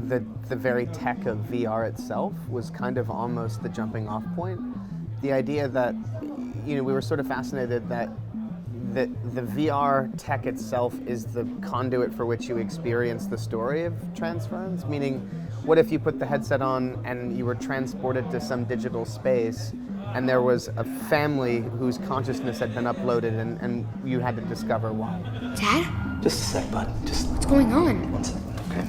the very tech of VR itself was kind of almost the jumping off point. The idea that, we were sort of fascinated that the VR tech itself is the conduit for which you experience the story of Transference, meaning what if you put the headset on and you were transported to some digital space and there was a family whose consciousness had been uploaded and you had to discover why. Dad? Just a sec, bud. Just What's going on? 1 second, okay?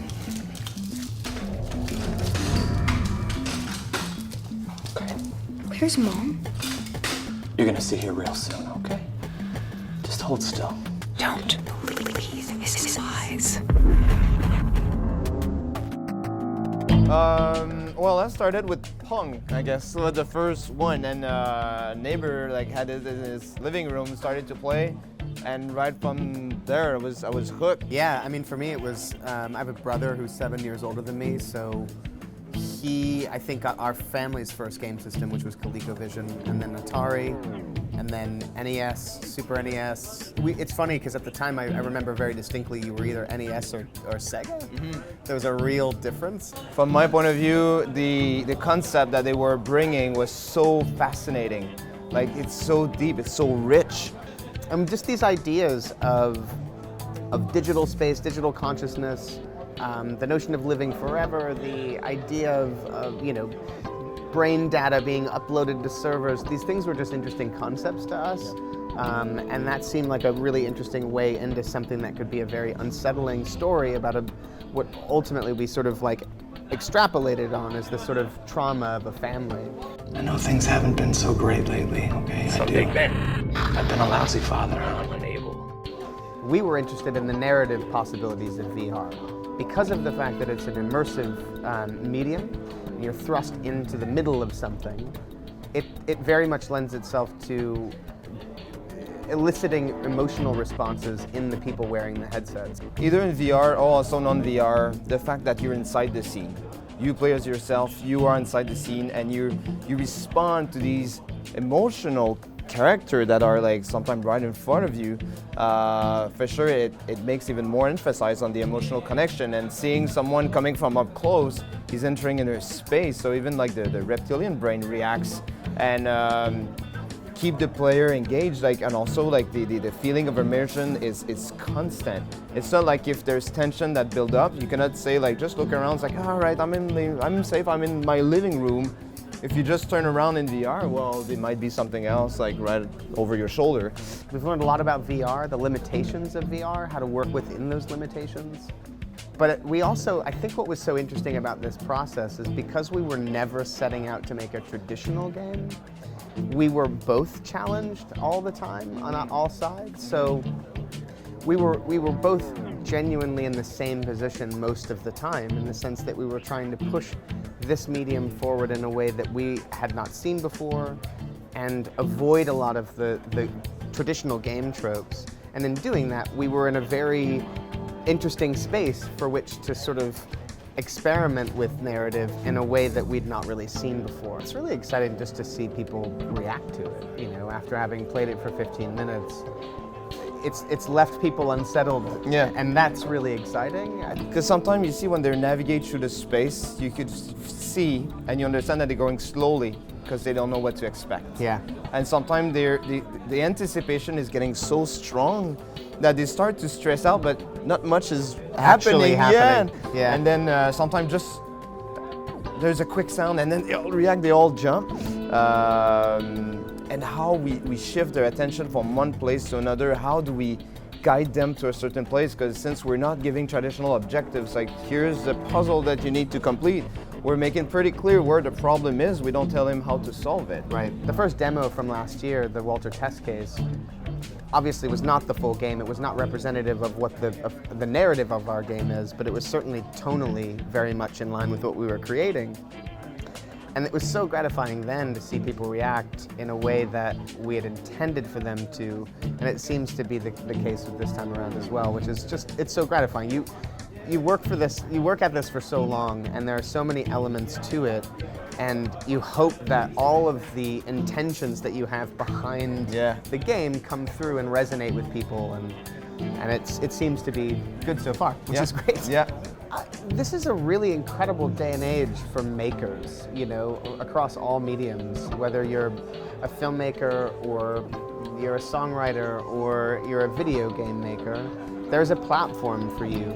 Okay. Where's Mom? You're gonna see her real soon, okay? Just hold still. Don't leave his eyes. Well, I started with Pong, I guess. So the first one, and neighbor had it in his living room, started to play, and right from there, I was hooked. Yeah, I mean, for me, it was. I have a brother who's 7 years older than me, so he, I think, got our family's first game system, which was ColecoVision, and then Atari, and then NES, Super NES. It's funny because at the time, I remember very distinctly, you were either NES or Sega. Mm-hmm. There was a real difference. From my point of view, the concept that they were bringing was so fascinating. It's so deep, it's so rich. Just these ideas of digital space, digital consciousness, the notion of living forever, the idea of brain data being uploaded to servers. These things were just interesting concepts to us, and that seemed like a really interesting way into something that could be a very unsettling story about what ultimately we sort of extrapolated on as this sort of trauma of a family. I know things haven't been so great lately, okay? I do. I've been a lousy father. I'm unable. We were interested in the narrative possibilities of VR. Because of the fact that it's an immersive medium, and you're thrust into the middle of something, it very much lends itself to eliciting emotional responses in the people wearing the headsets. Either in VR or also non-VR, the fact that you're inside the scene. You play as yourself, you are inside the scene, and you respond to these emotional characters that are sometimes right in front of you. For sure, it makes even more emphasis on the emotional connection, and seeing someone coming from up close, he's entering in their space, so even the reptilian brain reacts and keep the player engaged, and also the feeling of immersion is constant. It's not like if there's tension that build up, you cannot say just look around, it's all right, I'm safe, I'm in my living room. If you just turn around in VR, well, it might be something else right over your shoulder. We've learned a lot about VR, the limitations of VR, how to work within those limitations. But we also, I think what was so interesting about this process is because we were never setting out to make a traditional game, we were both challenged all the time on all sides. So we were both genuinely in the same position most of the time, in the sense that we were trying to push this medium forward in a way that we had not seen before and avoid a lot of the traditional game tropes. And in doing that, we were in a very interesting space for which to sort of experiment with narrative in a way that we'd not really seen before. It's really exciting just to see people react to it, after having played it for 15 minutes. It's left people unsettled, yeah, and that's really exciting. Because sometimes you see when they navigate through the space, you could see and you understand that they're going slowly because they don't know what to expect. Yeah. And sometimes the anticipation is getting so strong that they start to stress out, but not much is Actually happening. Yeah. And then sometimes just there's a quick sound, and then they all react, they all jump. And how we shift their attention from one place to another, how do we guide them to a certain place? Because since we're not giving traditional objectives, here's the puzzle that you need to complete, we're making pretty clear where the problem is. We don't tell him how to solve it. Right. The first demo from last year, the Walter test case, obviously was not the full game. It was not representative of what the narrative of our game is, but it was certainly tonally very much in line with what we were creating. And it was so gratifying then to see people react in a way that we had intended for them to, and it seems to be the case with this time around as well, which is just, it's so gratifying. You work at this for so long, and there are so many elements to it, and you hope that all of the intentions that you have behind the game come through and resonate with people, and it seems to be good so far, which is great. Yeah. This is a really incredible day and age for makers, you know, across all mediums, whether you're a filmmaker or you're a songwriter or you're a video game maker. There's a platform for you.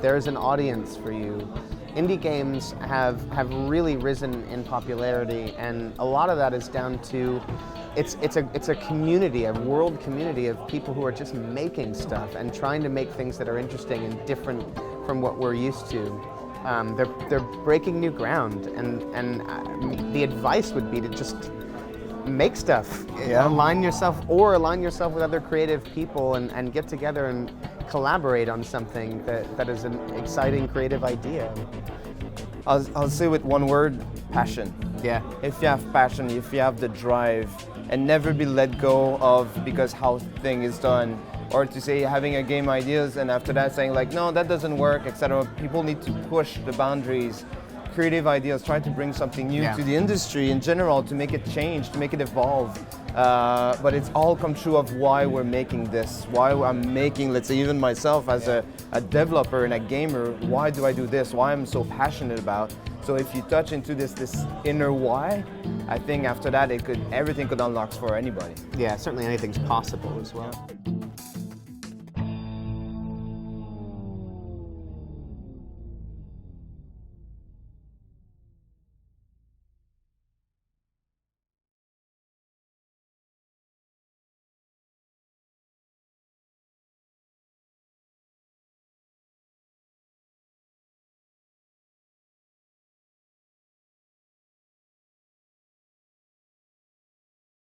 There's an audience for you. Indie games have really risen in popularity, and a lot of that is down to it's a community, a world community of people who are just making stuff and trying to make things that are interesting and different from what we're used to. They're breaking new ground, and the advice would be to just make stuff. Align yourself with other creative people and get together and collaborate on something that is an exciting creative idea. I'll say with one word, passion. Yeah. If you have passion, if you have the drive, and never be let go of because how thing is done, or to say having a game ideas and after that saying like, no, that doesn't work, etc. People need to push the boundaries. Creative ideas, try to bring something new to the industry in general to make it change, to make it evolve. But it's all come true of why we're making this, why I'm making, let's say even myself as a developer and a gamer, why do I do this, why I'm so passionate about. So if you touch into this inner why, I think after that everything could unlock for anybody. Yeah, certainly anything's possible as well.